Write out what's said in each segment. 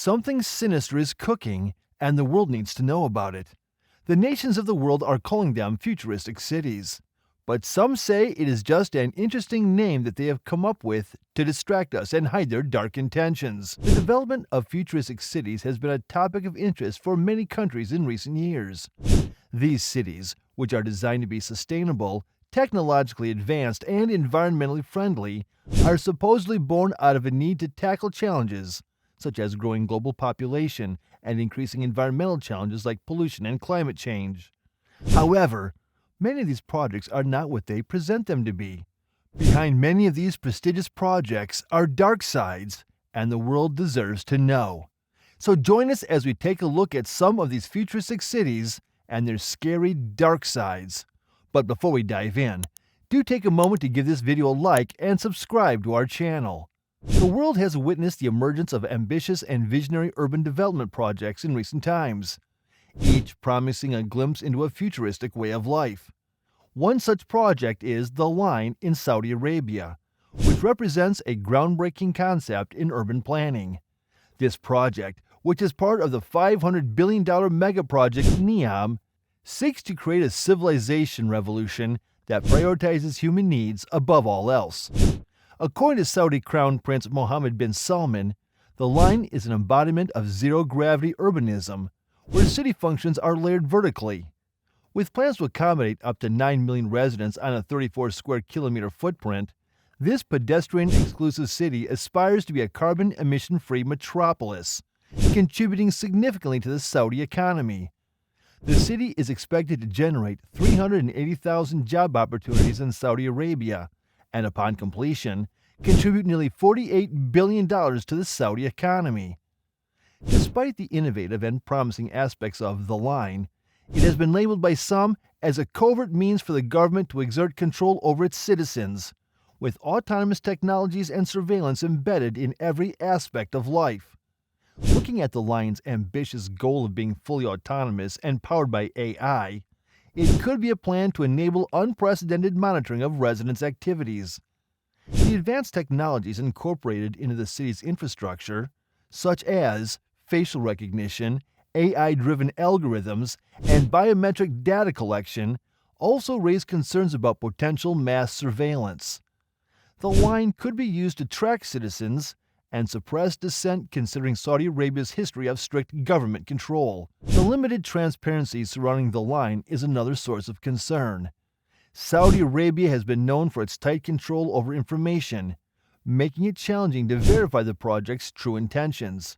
Something sinister is cooking, and the world needs to know about it. The nations of the world are calling them futuristic cities. But some say it is just an interesting name that they have come up with to distract us and hide their dark intentions. The development of futuristic cities has been a topic of interest for many countries in recent years. These cities, which are designed to be sustainable, technologically advanced, and environmentally friendly, are supposedly born out of a need to tackle challenges such as growing global population and increasing environmental challenges like pollution and climate change. However, many of these projects are not what they present them to be. Behind many of these prestigious projects are dark sides, and the world deserves to know. So join us as we take a look at some of these futuristic cities and their scary dark sides. But before we dive in, do take a moment to give this video a like and subscribe to our channel. The world has witnessed the emergence of ambitious and visionary urban development projects in recent times, each promising a glimpse into a futuristic way of life. One such project is The Line in Saudi Arabia, which represents a groundbreaking concept in urban planning. This project, which is part of the $500 billion mega-project NEOM, seeks to create a civilization revolution that prioritizes human needs above all else. According to Saudi Crown Prince Mohammed bin Salman, the line is an embodiment of zero-gravity urbanism, where city functions are layered vertically. With plans to accommodate up to 9 million residents on a 34 square kilometer footprint, this pedestrian-exclusive city aspires to be a carbon emission-free metropolis, contributing significantly to the Saudi economy. The city is expected to generate 380,000 job opportunities in Saudi Arabia, and upon completion, contribute nearly $48 billion to the Saudi economy. Despite the innovative and promising aspects of The Line, it has been labeled by some as a covert means for the government to exert control over its citizens, with autonomous technologies and surveillance embedded in every aspect of life. Looking at The Line's ambitious goal of being fully autonomous and powered by AI, it could be a plan to enable unprecedented monitoring of residents' activities. The advanced technologies incorporated into the city's infrastructure, such as facial recognition, AI-driven algorithms, and biometric data collection, also raise concerns about potential mass surveillance. The line could be used to track citizens and suppress dissent, considering Saudi Arabia's history of strict government control. The limited transparency surrounding the line is another source of concern. Saudi Arabia has been known for its tight control over information, making it challenging to verify the project's true intentions.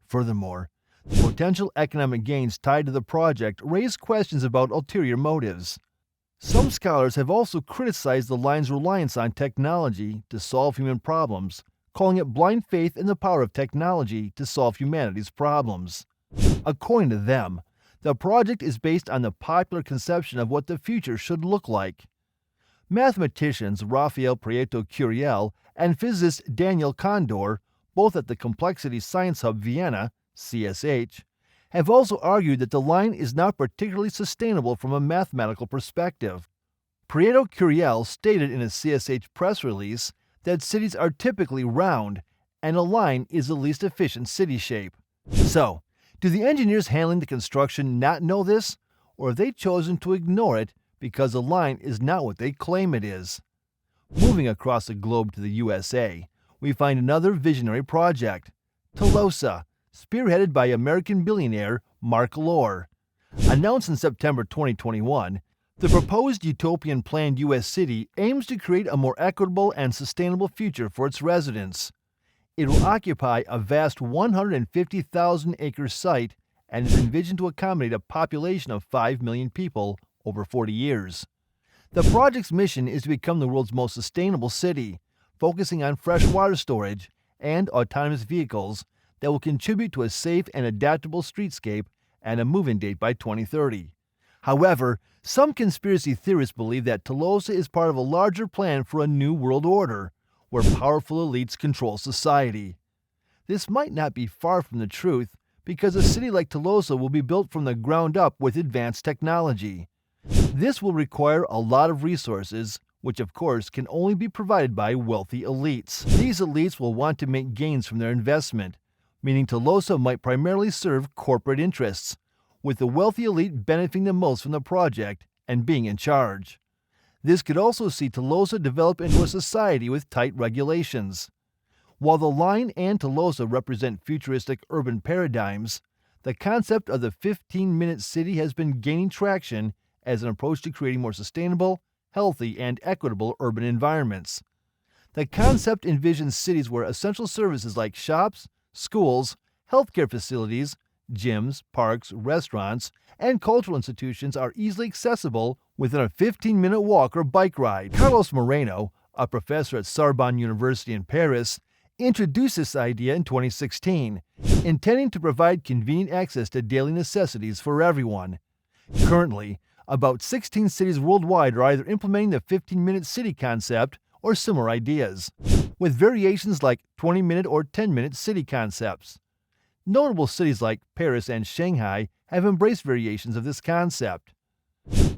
Furthermore, the potential economic gains tied to the project raise questions about ulterior motives. Some scholars have also criticized the line's reliance on technology to solve human problems, calling it blind faith in the power of technology to solve humanity's problems. According to them, the project is based on the popular conception of what the future should look like. Mathematicians Rafael Prieto Curiel and physicist Daniel Condor, both at the Complexity Science Hub Vienna, CSH, have also argued that the line is not particularly sustainable from a mathematical perspective. Prieto Curiel stated in a CSH press release that cities are typically round, and a line is the least efficient city shape. So, do the engineers handling the construction not know this, or have they chosen to ignore it because the line is not what they claim it is? Moving across the globe to the USA, we find another visionary project, Toosa, spearheaded by American billionaire Mark Lohr. Announced in September 2021, the proposed utopian planned U.S. city aims to create a more equitable and sustainable future for its residents. It will occupy a vast 150,000-acre site and is envisioned to accommodate a population of 5 million people over 40 years. The project's mission is to become the world's most sustainable city, focusing on fresh water storage and autonomous vehicles that will contribute to a safe and adaptable streetscape and a move-in date by 2030. However, some conspiracy theorists believe that Toosa is part of a larger plan for a new world order, where powerful elites control society. This might not be far from the truth, because a city like Toosa will be built from the ground up with advanced technology. This will require a lot of resources, which of course can only be provided by wealthy elites. These elites will want to make gains from their investment, meaning Toosa might primarily serve corporate interests, with the wealthy elite benefiting the most from the project and being in charge. This could also see Toosa develop into a society with tight regulations. While the line and Toosa represent futuristic urban paradigms, the concept of the 15-minute city has been gaining traction as an approach to creating more sustainable, healthy, and equitable urban environments. The concept envisions cities where essential services like shops, schools, healthcare facilities, gyms, parks, restaurants, and cultural institutions are easily accessible within a 15-minute walk or bike ride. Carlos Moreno, a professor at Sorbonne University in Paris, introduced this idea in 2016, intending to provide convenient access to daily necessities for everyone. Currently, about 16 cities worldwide are either implementing the 15-minute city concept or similar ideas, with variations like 20-minute or 10-minute city concepts. Notable cities like Paris and Shanghai have embraced variations of this concept.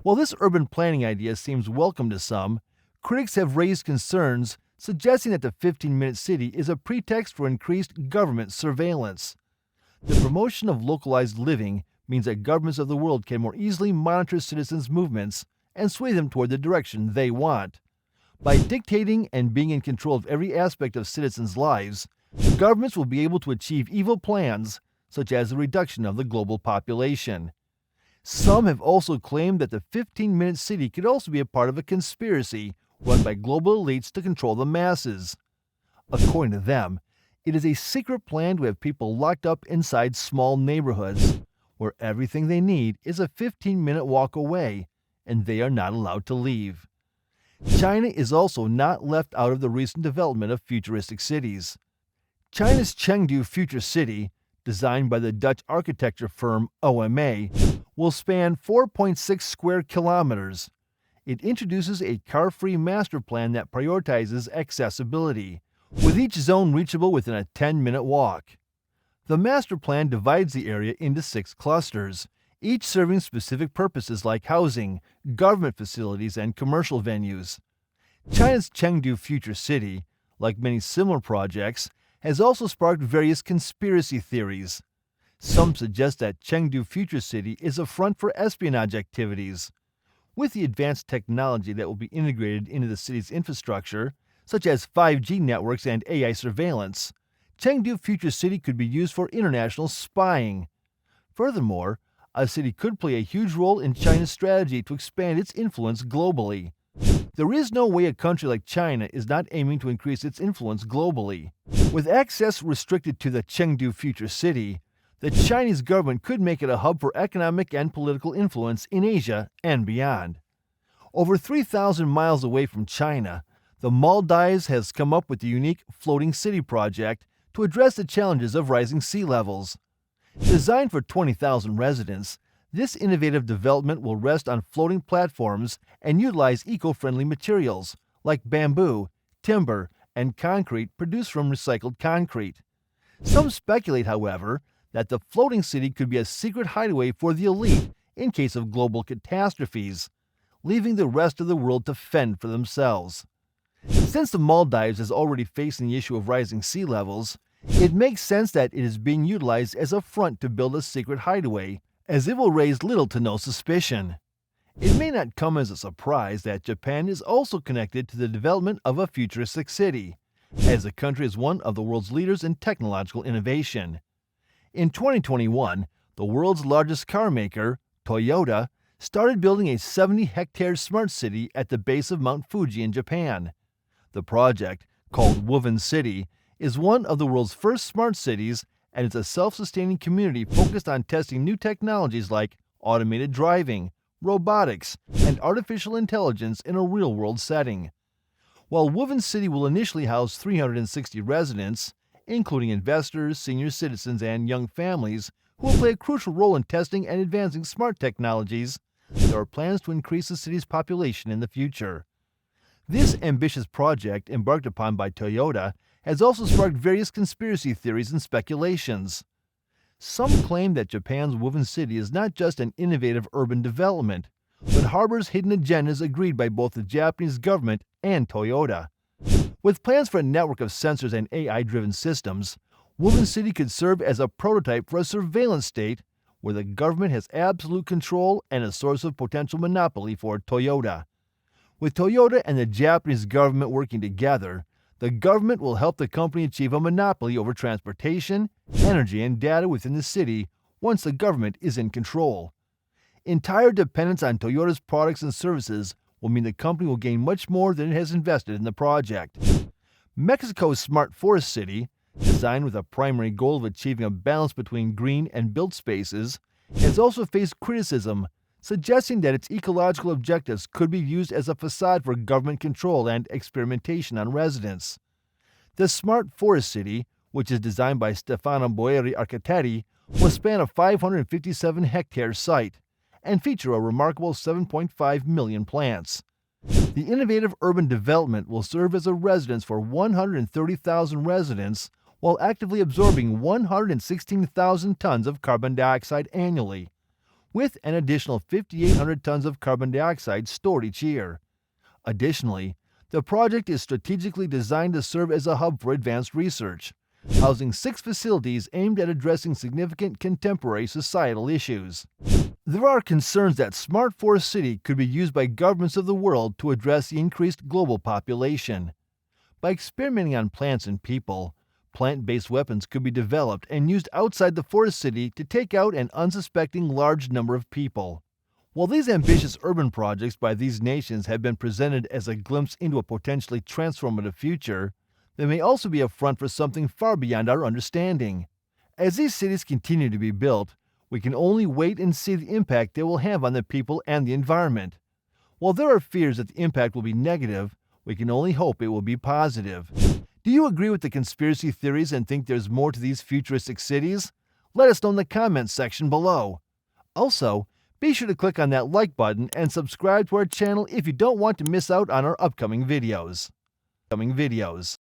While this urban planning idea seems welcome to some, critics have raised concerns suggesting that the 15-minute city is a pretext for increased government surveillance. The promotion of localized living means that governments of the world can more easily monitor citizens' movements and sway them toward the direction they want. By dictating and being in control of every aspect of citizens' lives, governments will be able to achieve evil plans, such as the reduction of the global population. Some have also claimed that the 15-minute city could also be a part of a conspiracy run by global elites to control the masses. According to them, it is a secret plan to have people locked up inside small neighborhoods, where everything they need is a 15-minute walk away, and they are not allowed to leave. China is also not left out of the recent development of futuristic cities. China's Changdu Future City, designed by the Dutch architecture firm OMA, will span 4.6 square kilometers. It introduces a car-free master plan that prioritizes accessibility, with each zone reachable within a 10-minute walk. The master plan divides the area into 6 clusters, each serving specific purposes like housing, government facilities, and commercial venues. China's Chengdu Future City, like many similar projects, has also sparked various conspiracy theories. Some suggest that Chengdu Future City is a front for espionage activities. With the advanced technology that will be integrated into the city's infrastructure, such as 5G networks and AI surveillance, Chengdu Future City could be used for international spying. Furthermore, a city could play a huge role in China's strategy to expand its influence globally. There is no way a country like China is not aiming to increase its influence globally. With access restricted to the Chengdu Future City, the Chinese government could make it a hub for economic and political influence in Asia and beyond. Over 3,000 miles away from China, the Maldives has come up with the unique Floating City project to address the challenges of rising sea levels. Designed for 20,000 residents, this innovative development will rest on floating platforms and utilize eco-friendly materials like bamboo, timber, and concrete produced from recycled concrete. Some speculate, however, that the floating city could be a secret hideaway for the elite in case of global catastrophes, leaving the rest of the world to fend for themselves. Since the Maldives is already facing the issue of rising sea levels, it makes sense that it is being utilized as a front to build a secret hideaway, as it will raise little to no suspicion. It may not come as a surprise that Japan is also connected to the development of a futuristic city, as the country is one of the world's leaders in technological innovation. In 2021, the world's largest car maker, Toyota, started building a 70-hectare smart city at the base of Mount Fuji in Japan. The project, called Woven City, is one of the world's first smart cities, and it's a self-sustaining community focused on testing new technologies like automated driving, robotics, and artificial intelligence in a real-world setting. While Woven City will initially house 360 residents, including investors, senior citizens, and young families who will play a crucial role in testing and advancing smart technologies, there are plans to increase the city's population in the future. This ambitious project, embarked upon by Toyota, has also sparked various conspiracy theories and speculations. Some claim that Japan's Woven City is not just an innovative urban development, but harbors hidden agendas agreed by both the Japanese government and Toyota. With plans for a network of sensors and AI-driven systems, Woven City could serve as a prototype for a surveillance state where the government has absolute control and a source of potential monopoly for Toyota. With Toyota and the Japanese government working together, the government will help the company achieve a monopoly over transportation, energy, and data within the city once the government is in control. Entire dependence on Toyota's products and services will mean the company will gain much more than it has invested in the project. Mexico's Smart Forest City, designed with a primary goal of achieving a balance between green and built spaces, has also faced criticism, suggesting that its ecological objectives could be used as a facade for government control and experimentation on residents. The Smart Forest City, which is designed by Stefano Boeri Architetti, will span a 557-hectare site and feature a remarkable 7.5 million plants. The innovative urban development will serve as a residence for 130,000 residents while actively absorbing 116,000 tons of carbon dioxide annually, with an additional 5,800 tons of carbon dioxide stored each year. Additionally, the project is strategically designed to serve as a hub for advanced research, housing 6 facilities aimed at addressing significant contemporary societal issues. There are concerns that Smart Forest City could be used by governments of the world to address the increased global population. By experimenting on plants and people, plant-based weapons could be developed and used outside the forest city to take out an unsuspecting large number of people. While these ambitious urban projects by these nations have been presented as a glimpse into a potentially transformative future, they may also be a front for something far beyond our understanding. As these cities continue to be built, we can only wait and see the impact they will have on the people and the environment. While there are fears that the impact will be negative, we can only hope it will be positive. Do you agree with the conspiracy theories and think there's more to these futuristic cities? Let us know in the comments section below. Also, be sure to click on that like button and subscribe to our channel if you don't want to miss out on our upcoming videos.